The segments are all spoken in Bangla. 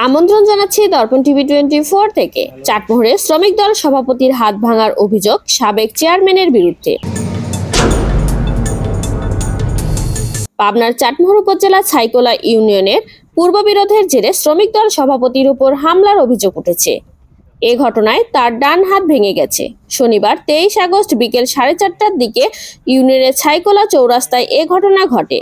আমন্ত্রণ জানাচ্ছি দর্পণ টিভি 24 থেকে। চাটমোহরে শ্রমিক দল সভাপতির হাত ভাঙার অভিযোগ সাবেক চেয়ারম্যানের বিরুদ্ধে। পাবনার চাটমোহর উপজেলা ছাইকোলা ইউনিয়নের পূর্ববিরোধের জেরে শ্রমিক দল সভাপতির উপর হামলার অভিযোগ উঠেছে। এ ঘটনায় তার ডান হাত ভেঙে গেছে। শনিবার 23 আগস্ট বিকেল 4:30টার দিকে ইউনিয়নের ছাইকোলা চৌরাস্তায় এ ঘটনা ঘটে।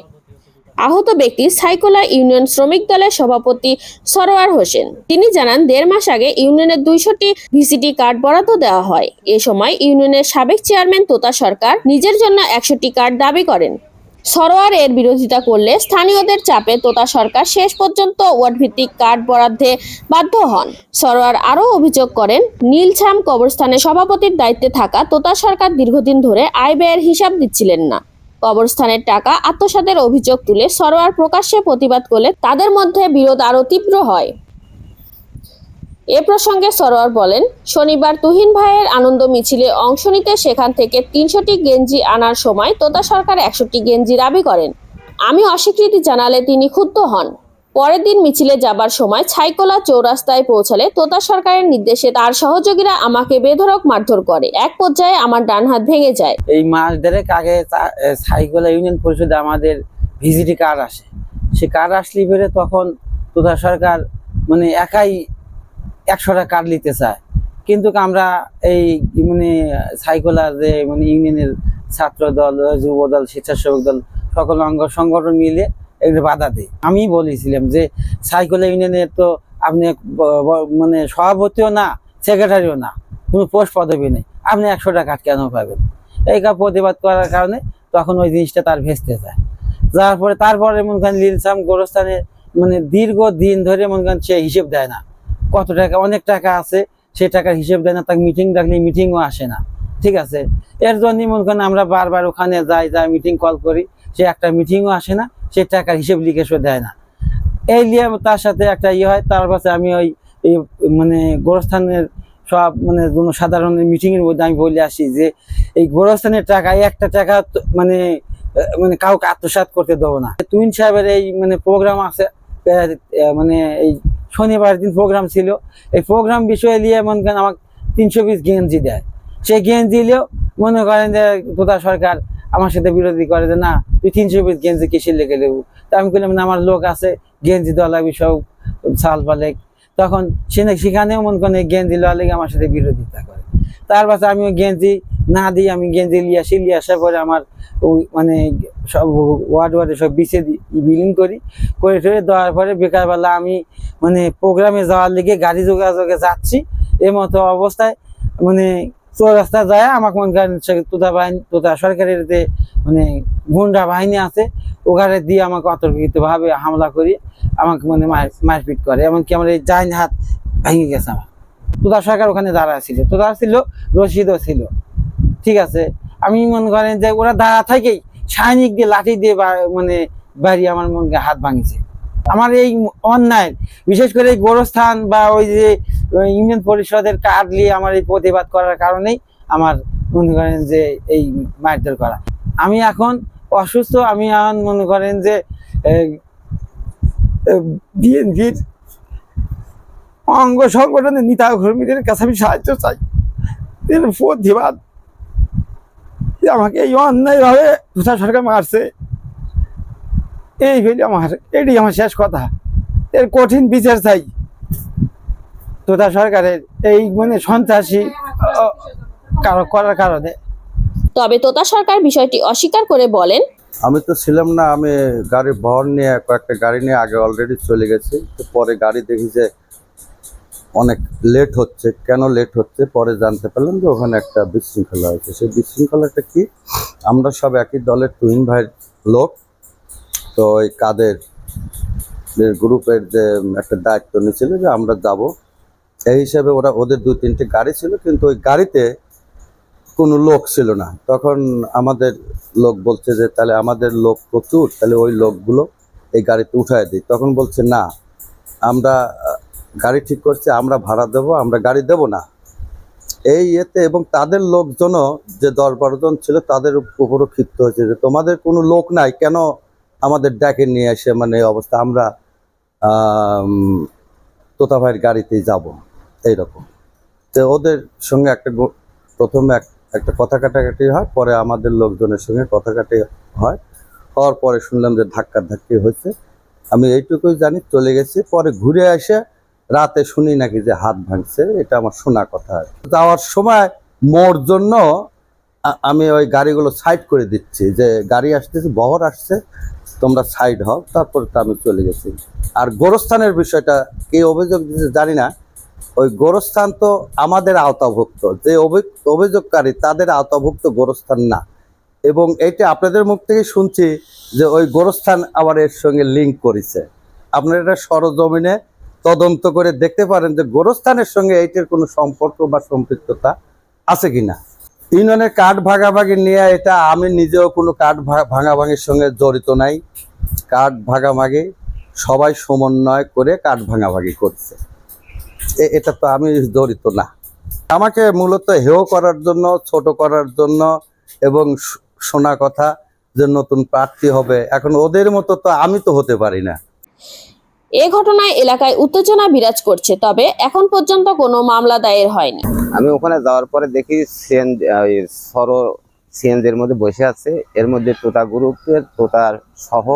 আহত ব্যক্তি ছাইকোলা ইউনিয়ন শ্রমিক দলের সভাপতি সরোয়ার হোসেন। তিনি জানান, 1.5 মাস আগে ইউনিয়নের 200টি ভিসিটি কার্ড বরাদ্দ দেওয়া হয়। এ সময় ইউনিয়নের সাবেক চেয়ারম্যান তোতা সরকার নিজের জন্য 100টি কার্ড দাবি করেন। সরোয়ার এর বিরোধিতা করলে স্থানীয়দের চাপে তোতা সরকার শেষ পর্যন্ত ওয়ার্ড ভিত্তিক কার্ড বরাদ্দে বাধ্য হন। সরোয়ার আরও অভিযোগ করেন, নীলছাম কবরস্থানের সভাপতির দায়িত্বে থাকা তোতা সরকার দীর্ঘদিন ধরে আয় ব্যয়ের হিসাব দিচ্ছিলেন না। কবরস্থানের টাকা আত্মসাতের অভিযোগ তুলে সরোয়ার প্রকাশ্যে প্রতিবাদ করলে তাদের মধ্যে বিরোধ আরও তীব্র হয়। এ প্রসঙ্গে সরোয়ার বলেন, শনিবার তুহিন ভাইয়ের আনন্দ মিছিলে অংশ নিতে সেখান থেকে 300টি গেঞ্জি আনার সময় তোতা সরকার 100টি গেঞ্জি দাবি করেন। আমি অস্বীকৃতি জানালে তিনি ক্ষুব্ধ হন। পরের দিন মিছিলে যাবার সময় ছাইকোলা চৌরাস্তায় পৌঁছালে তোতা সরকারের নির্দেশে তার সহযোগীরা আমাকে বেধড়ক মারধর করে। এক পর্যায়ে আমার ডান হাত ভেঙে যায়। এই মাস দেড়েক আগে ছাইকোলা ইউনিয়ন পরিষদে আমাদের ভিজিটি কার্ড আসে। সে কার্ড আসলে পরে তখন তোতা সরকার মানে একাই 100টা কার্ড নিতে চায়, কিন্তু আমরা এই ছাইকোলার যে ইউনিয়নের ছাত্র দল, যুব দল, স্বেচ্ছাসেবক দল সকল অঙ্গ সংগঠন মিলে এগুলো বাধা দেয়। আমি বলেছিলাম যে ছাইকোলা ইউনিয়নের তো আপনি সভাপতিও না, সেক্রেটারিও না, কোনো পোস্ট পদবি নেই, আপনি 100টা কার্ড কেন পাবেন? এই প্রতিবাদ করার কারণে তখন ওই জিনিসটা তার ভেস্তে যায়। যার পরে তারপরে নীলছাম গোরস্থানে দীর্ঘদিন ধরে সে হিসেব দেয় না, কত টাকা, অনেক টাকা আছে, সে টাকার হিসেব দেয় না। তাকে মিটিং ডাকলে মিটিংও আসে না, ঠিক আছে। এর জন্যই আমরা বারবার ওখানে যাই মিটিং কল করি, সে একটা মিটিংও আসে না, সে টাকার হিসেব লিখেও দেয় না। এই নিয়ে তার সাথে একটা হয়। তার পাশে আমি ওই গোরস্থানের সব জনসাধারণের মিটিং এর মধ্যে আমি বলে আসি যে এই গোরস্থানের টাকা একটা টাকা কাউকে আত্মসাৎ করতে দেবো না। তুহিন সাহেবের এই প্রোগ্রাম আছে, এই শনিবার দিন প্রোগ্রাম ছিল। এই প্রোগ্রাম বিষয়ে নিয়ে আমাকে 300 পিস গেঞ্জি দেয়। সেই গেঞ্জি দিলেও মনে করেন যে তোতা সরকার আমার সাথে বিরোধী করে যে না, তুই 300 পিস গেঞ্জি কিসে লেগে দেবো। তা আমি বললাম না, আমার লোক আছে, গেঞ্জি দেওয়া লাগবে সব চাল পালে। তখন সেখানেও গেঞ্জি দেওয়া লেগে আমার সাথে বিরোধিতা করে। তার পাশে আমি ওই গেঞ্জি না দিই, আমি গেঞ্জি নিয়ে আসার পরে আমার সব ওয়ার্ডে সব বিলিং করে দেওয়ার পরে বিকালবেলা আমি প্রোগ্রামে যাওয়ার লিগে গাড়ি যোগাযোগে যাচ্ছি। এই মতো অবস্থায় চৌরাস্তা যায় আমাকে তোতা সরকারের যে গুন্ডা বাহিনী আছে, ওখানে দিয়ে আমাকে অতর্কিত ভাবে হামলা করি, আমাকে মারপিট করে। এমনকি আমার এই ডাইন হাত ভেঙে গেছে আমার। তোতা সরকার ওখানে দাঁড়া ছিল, রশিদও ছিল, ঠিক আছে। আমি মনে করেন যে ওরা দাঁড়া থেকেই সৈনিক দিয়ে লাঠি দিয়ে বাড়ি আমার হাত ভাঙিছে। আমার এই অন্যায়, বিশেষ করে এই গোরস্থান বা ওই যে ইউনিয়ন পরিষদের কার্ড নিয়ে আমার এই প্রতিবাদ করার কারণেই আমার মনে করেন যে এই মারধর করা। আমি এখন অসুস্থ, আমি এখন মনে করেন যে বিএনপির অঙ্গ সংগঠনের নেতা কর্মীদের কাছে আমি সাহায্য চাই, প্রতিবাদ। আমাকে এই অন্যায় ভাবে তোতা সরকার মারছে, এটি আমার শেষ কথা। এর কঠিন বিচার চাই তোতা সরকারের এই সন্ত্রাসী করার কারণে। তবে তোতা সরকার বিষয়টি অস্বীকার করে বলেন, আমি তো ছিলাম না, আমি গাড়ি বহর নিয়ে কয়েকটা গাড়ি নিয়ে আগে অলরেডি চলে গেছি। তো পরে গাড়ি দেখি যে অনেক লেট হচ্ছে। কেন লেট হচ্ছে পরে জানতে পারলাম যে ওখানে একটা বিশৃঙ্খলা হয়েছে। সেই বিশৃঙ্খলাটা কি, আমরা সব একই দলের তুহিন ভাইয়ের লোক। তো ওই কাদের গ্রুপের যে একটা দায়িত্ব নিয়েছিল যে আমরা যাব, এই হিসাবে ওদের 2-3টে গাড়ি ছিল, কিন্তু ওই গাড়িতে কোনো লোক ছিল না। তখন আমাদের লোক বলছে যে তাহলে আমাদের লোক প্রচুর, তাহলে ওই লোকগুলো এই গাড়িতে উঠায় দিই। তখন বলছে না, আমরা গাড়ি ঠিক করছি, আমরা ভাড়া দেবো, আমরা গাড়ি দেব না, এই এবং তাদের লোকজনও যে 10-12 জন ছিল তাদের উপরও ক্ষিপ্ত হয়েছে যে তোমাদের কোনো লোক নাই, কেন আমাদের ডেকে নিয়ে এসে এই অবস্থা। আমরা তোতা ভাইয়ের গাড়িতেই যাব এইরকম। তো ওদের সঙ্গে প্রথমে একটা কথা কাটাকাটি হয়, পরে আমাদের লোকজনের সঙ্গে কথা কাটি হয়, হওয়ার পরে শুনলাম যে ধাক্কি হয়েছে। আমি এইটুকুই জানি, চলে গেছি। পরে ঘুরে এসে রাতে শুনি নাকি যে হাত ভাঙছে, এটা আমার শোনা কথা। যাওয়ার সময় মোর জন্য আমি ওই গাড়িগুলো সাইড করে দিচ্ছি, যে গাড়ি আসতেছে, বহর আসছে, তোমরা সাইড হও। তারপর তো আমি চলে গেছি। আর গোরস্থানের বিষয়টা কে অভিযোগ দিতে জানি না, ওই গোরস্থান তো আমাদের আওতাভুক্ত, যে অভিযোগকারী তাদের আওতাভুক্ত গোরস্থান না। এবং এইটা আপনাদের মুখ থেকে শুনছি যে ওই গোরস্থান আবার এর সঙ্গে লিঙ্ক করেছে। আপনারা এটা সরজমিনে তদন্ত করে দেখতে পারেন যে গোরস্থানের সঙ্গে এইটার কোনো সম্পর্ক বা সম্পৃক্ততা আছে কিনা। ইউনিয়নের কার্ড ভাগাভাগি নিয়ে এটা আমি নিজেও কোনো কার্ড ভাঙাভাঙির সঙ্গে জড়িত নাই। কার্ড ভাগাভাগি সবাই সমন্বয় করে কার্ড ভাঙাভাগি করছে, এটা তো আমি জড়িত না। আমাকে মূলত হেয় করার জন্য, ছোট করার জন্য, এবং শোনা কথা যে নতুন প্রার্থী হবে, এখন ওদের মতো তো আমি তো হতে পারি না। এ ঘটনায় এলাকায় উত্তেজনা বিরাজ করছে, তবে এখন পর্যন্ত কোনো মামলা দায়ের হয়নি। আমি ওখানে যাওয়ার পরে দেখি সিএনজির মধ্যে বসে আছে, এর মধ্যে তোতা গ্রুপের, তোতার সহ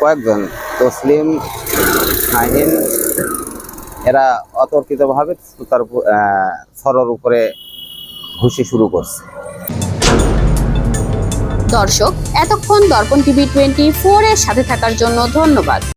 কয়েকজন, তসলিম, শাহিন, এরা অতর্কিতভাবে তোতার সরোর উপরে ঘুষি শুরু করছে। দর্শক, এতক্ষণ দর্পণ টিভি 24 এর সাথে থাকার জন্য ধন্যবাদ।